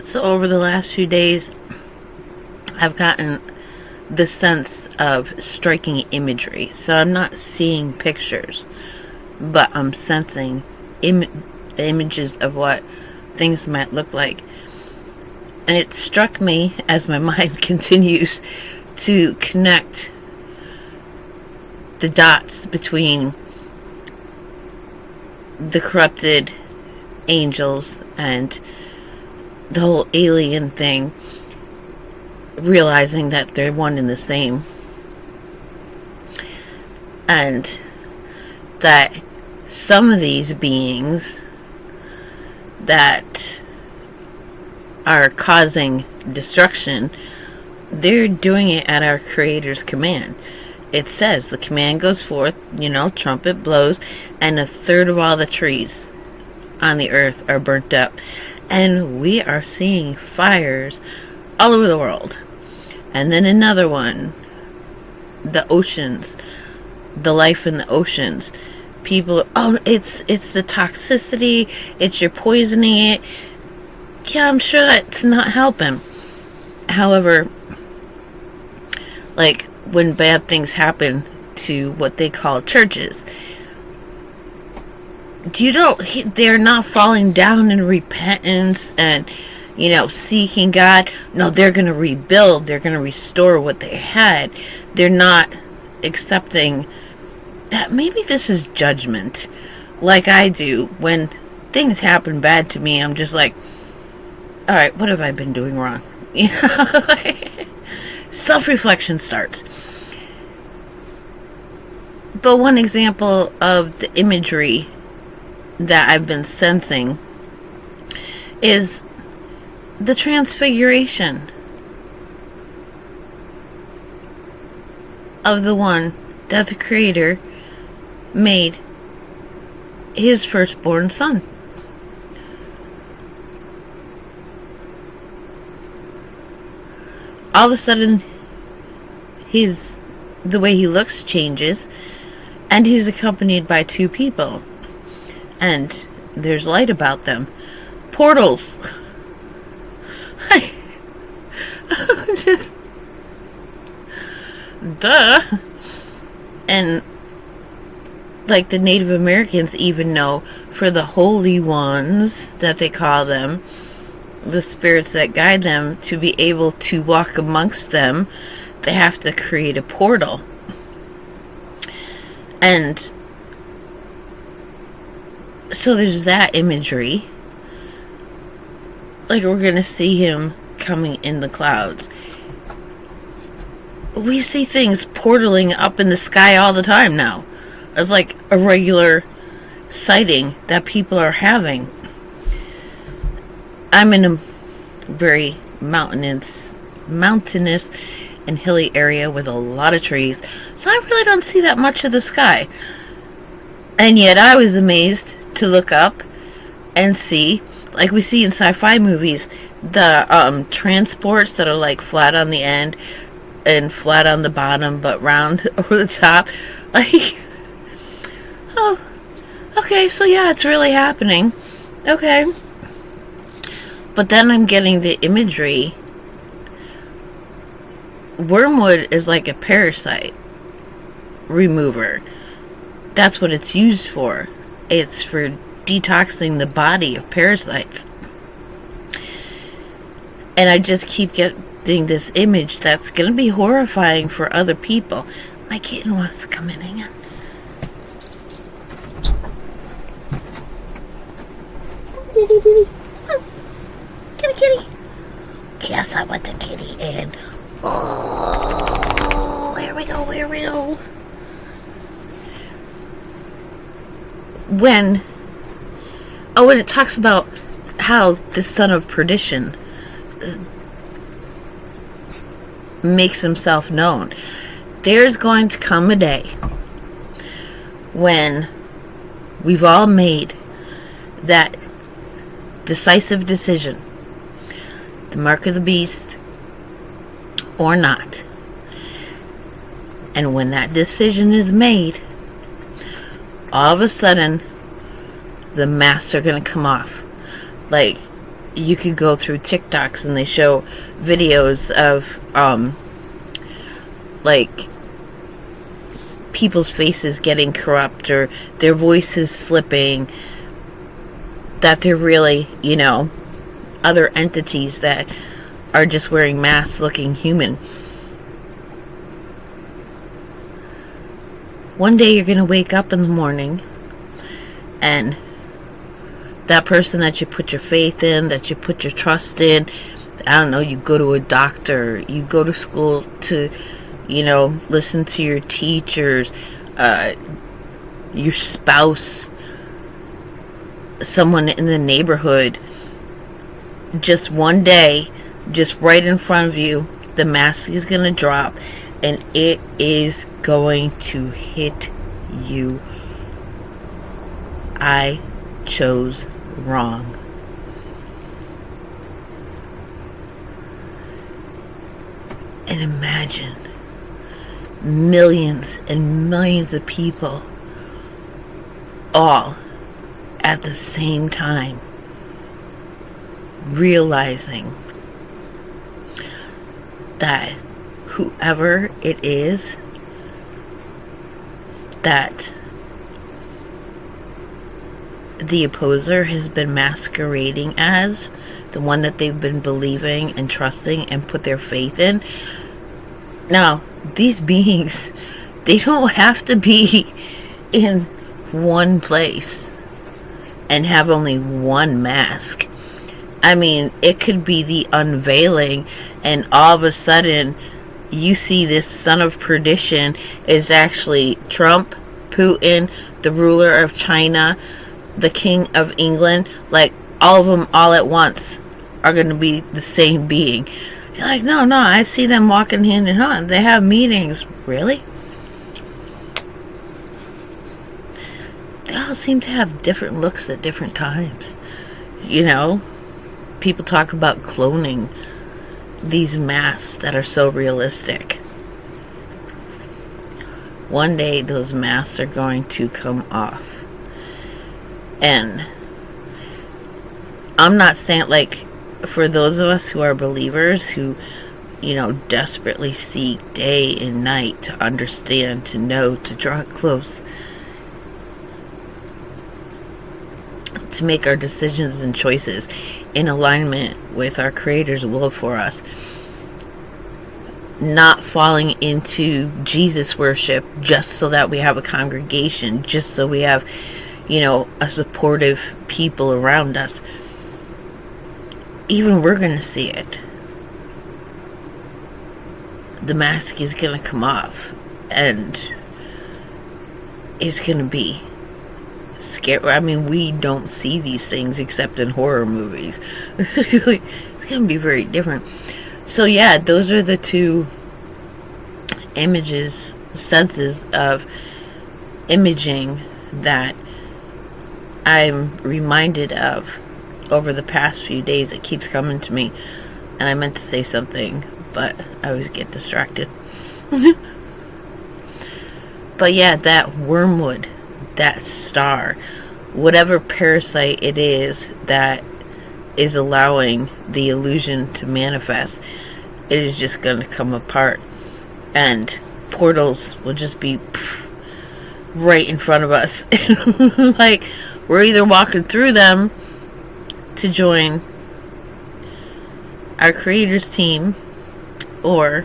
So over the last few days, I've gotten the sense of striking imagery. So I'm not seeing pictures, but I'm sensing images of what things might look like. And it struck me as my mind continues to connect the dots between the corrupted angels and the whole alien thing, realizing that they're one and the same, and that some of these beings that are causing destruction, they're doing it at our Creator's command. It says the command goes forth, trumpet blows, and a third of all the trees on the earth are burnt up. And we are seeing fires all over the world. And then another one, the oceans, the life in the oceans. People, it's the toxicity, it's you're poisoning it. Yeah, I'm sure that's not helping. However, like when bad things happen to what they call churches, they're not falling down in repentance and, seeking God. No, they're going to rebuild. They're going to restore what they had. They're not accepting that maybe this is judgment. Like I do. When things happen bad to me, I'm just like, all right, what have I been doing wrong? Self-reflection starts. But one example of the imagery that I've been sensing is the transfiguration of the one that the Creator made his firstborn son. All of a sudden, the way he looks changes, and he's accompanied by two people. And there's light about them. Portals. Just, duh. And like the Native Americans even know, for the holy ones that they call them, the spirits that guide them, to be able to walk amongst them, they have to create a portal. And so there's that imagery. Like we're going to see him coming in the clouds. We see things portaling up in the sky all the time now. It's like a regular sighting that people are having. I'm in a very mountainous and hilly area with a lot of trees, so I really don't see that much of the sky. And yet I was amazed to look up and see, like we see in sci-fi movies, the transports that are like flat on the end and flat on the bottom but round over the top. Like, oh, okay, so yeah, it's really happening. Okay. But then I'm getting the imagery. Wormwood is like a parasite remover. That's what it's used for. It's for detoxing the body of parasites. And I just keep getting this image that's going to be horrifying for other people. My kitten wants to come in. Hang on. Kitty. Yes, I want the kitty in. Oh, here we go. When it talks about how the son of perdition makes himself known. There's going to come a day when we've all made that decisive decision, the mark of the beast or not. And when that decision is made, all of a sudden the masks are going to come off. Like you could go through TikToks and they show videos of like people's faces getting corrupt or their voices slipping, that they're really, other entities that are just wearing masks looking human. One day you're going to wake up in the morning and that person that you put your faith in, that you put your trust in, I don't know, you go to a doctor, you go to school to, listen to your teachers, your spouse, someone in the neighborhood, just one day, just right in front of you, the mask is going to drop and it is going to hit you. I chose wrong. And imagine millions and millions of people all at the same time realizing that whoever it is that the opposer has been masquerading as, the one that they've been believing and trusting and put their faith in. Now, these beings, they don't have to be in one place and have only one mask. I mean, it could be the unveiling and all of a sudden you see this son of perdition is actually Trump, Putin, the ruler of China, the king of England. Like, all of them all at once are going to be the same being. You're like, no, I see them walking hand in hand. They have meetings. Really? They all seem to have different looks at different times. People talk about cloning these masks that are so realistic. One day those masks are going to come off. And I'm not saying, like, for those of us who are believers, who, desperately seek day and night to understand, to know, to draw close, to make our decisions and choices in alignment with our Creator's will for us, not falling into Jesus worship just so that we have a congregation, just so we have, a supportive people around us. Even we're going to see it. The mask is going to come off and it's going to be scary. I mean, we don't see these things except in horror movies. It's going to be very different. So yeah, those are the two senses of imaging that I'm reminded of over the past few days. It keeps coming to me, and I meant to say something, but I always get distracted. But yeah, that wormwood, that star, whatever parasite it is that is allowing the illusion to manifest, it is just going to come apart, and portals will just be right in front of us. Like, we're either walking through them to join our Creator's team, or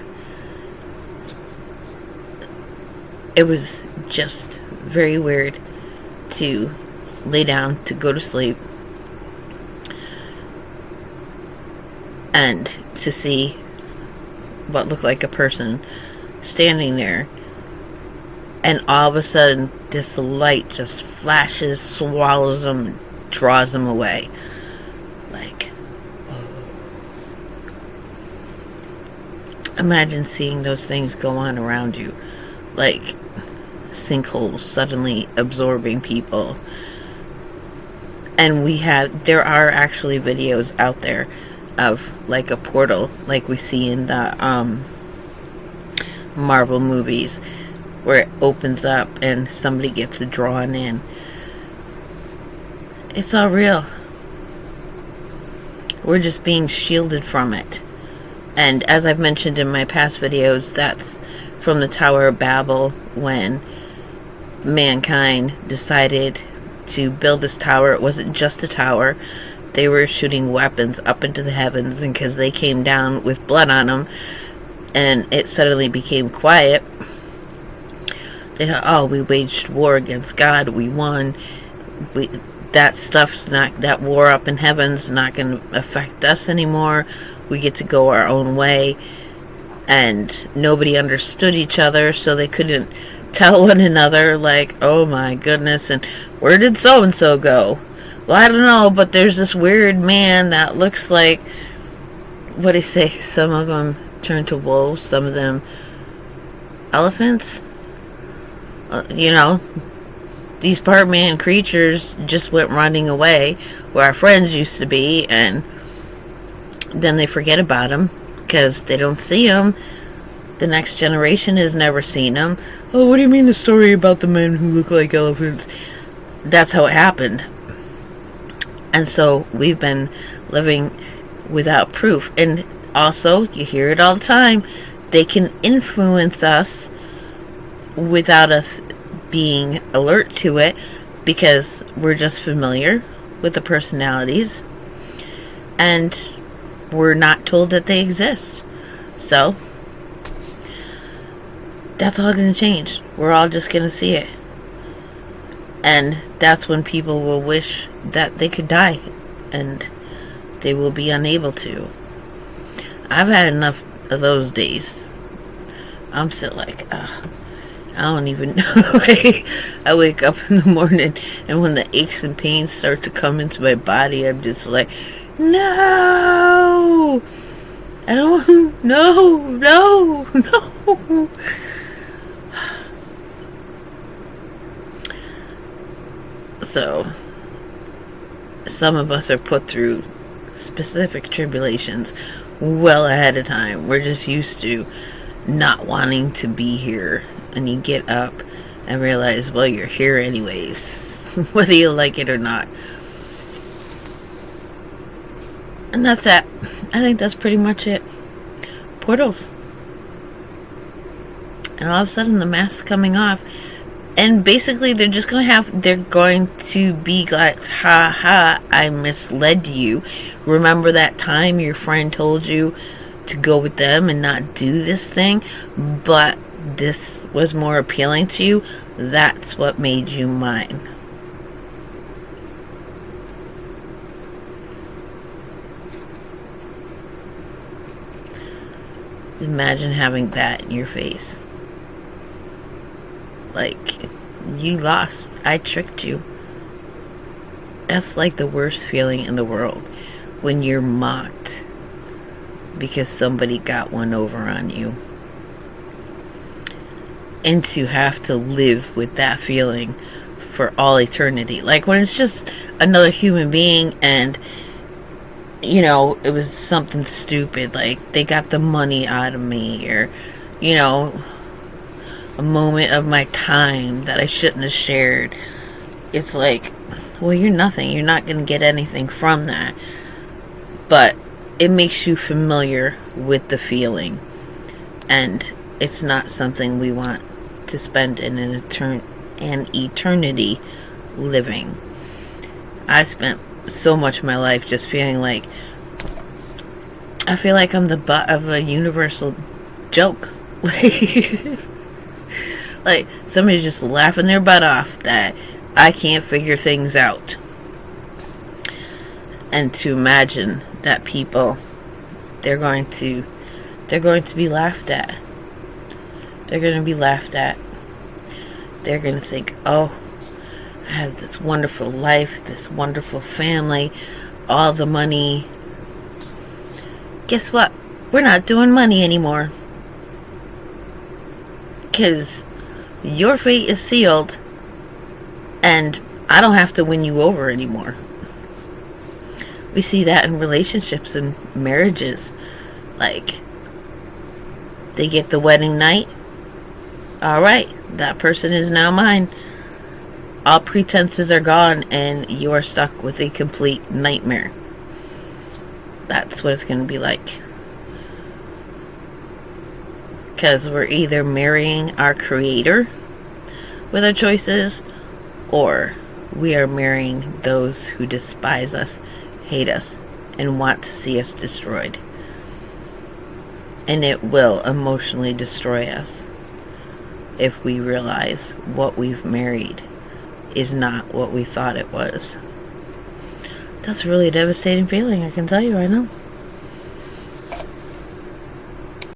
it was just very weird to lay down, to go to sleep, and to see what looked like a person standing there, and all of a sudden this light just flashes, swallows them, draws them away. Like, imagine seeing those things go on around you, like sinkholes suddenly absorbing people. And there are actually videos out there of like a portal, like we see in the Marvel movies, where it opens up and somebody gets drawn in. It's all real. We're just being shielded from it. And as I've mentioned in my past videos, that's from the Tower of Babel, when mankind decided to build this tower. It wasn't just a tower. They were shooting weapons up into the heavens, and because they came down with blood on them, and it suddenly became quiet, they thought, oh, we waged war against God, we won. That war up in heaven's not going to affect us anymore. We get to go our own way. And nobody understood each other, so they couldn't tell one another, like, oh my goodness, and where did so-and-so go? Well, I don't know, but there's this weird man that looks like, what do you say, some of them turn to wolves, some of them elephants. These part-man creatures just went running away where our friends used to be, and then they forget about them because they don't see them. The next generation has never seen them. Oh, what do you mean the story about the men who look like elephants? That's how it happened. And so we've been living without proof. And also, you hear it all the time, they can influence us without us being alert to it, because we're just familiar with the personalities and we're not told that they exist. So that's all going to change. We're all just going to see it. And that's when people will wish that they could die, and they will be unable to. I've had enough of those days. I'm still like, I don't even know. I wake up in the morning, and when the aches and pains start to come into my body, I'm just like, no! I don't, no! So, some of us are put through specific tribulations well ahead of time. We're just used to not wanting to be here. And you get up and realize, well, you're here anyways, whether you like it or not. And that's that. I think that's pretty much it. Portals. And all of a sudden the mask's coming off. And basically they're going to be like, ha ha, I misled you. Remember that time your friend told you to go with them and not do this thing, but this was more appealing to you? That's what made you mine. Imagine having that in your face. Like, you lost. I tricked you. That's like the worst feeling in the world, when you're mocked because somebody got one over on you. And to have to live with that feeling for all eternity. Like when it's just another human being and, it was something stupid, like they got the money out of me, or, a moment of my time that I shouldn't have shared. It's like, well, you're nothing. You're not going to get anything from that. But it makes you familiar with the feeling. And it's not something we want to spend an eternity living. I spent so much of my life just feeling like, I feel like I'm the butt of a universal joke. Like somebody's just laughing their butt off that I can't figure things out. And to imagine that people, they're going to be laughed at. They're going to be laughed at. They're going to think, oh, I have this wonderful life, this wonderful family, all the money. Guess what? We're not doing money anymore. Because your fate is sealed, and I don't have to win you over anymore. We see that in relationships and marriages. Like, they get the wedding night. Alright, that person is now mine. All pretenses are gone, and you are stuck with a complete nightmare. That's what it's going to be like. Because we're either marrying our Creator with our choices, or we are marrying those who despise us, hate us, and want to see us destroyed. And it will emotionally destroy us if we realize what we've married is not what we thought it was. That's a really devastating feeling, I can tell you right now.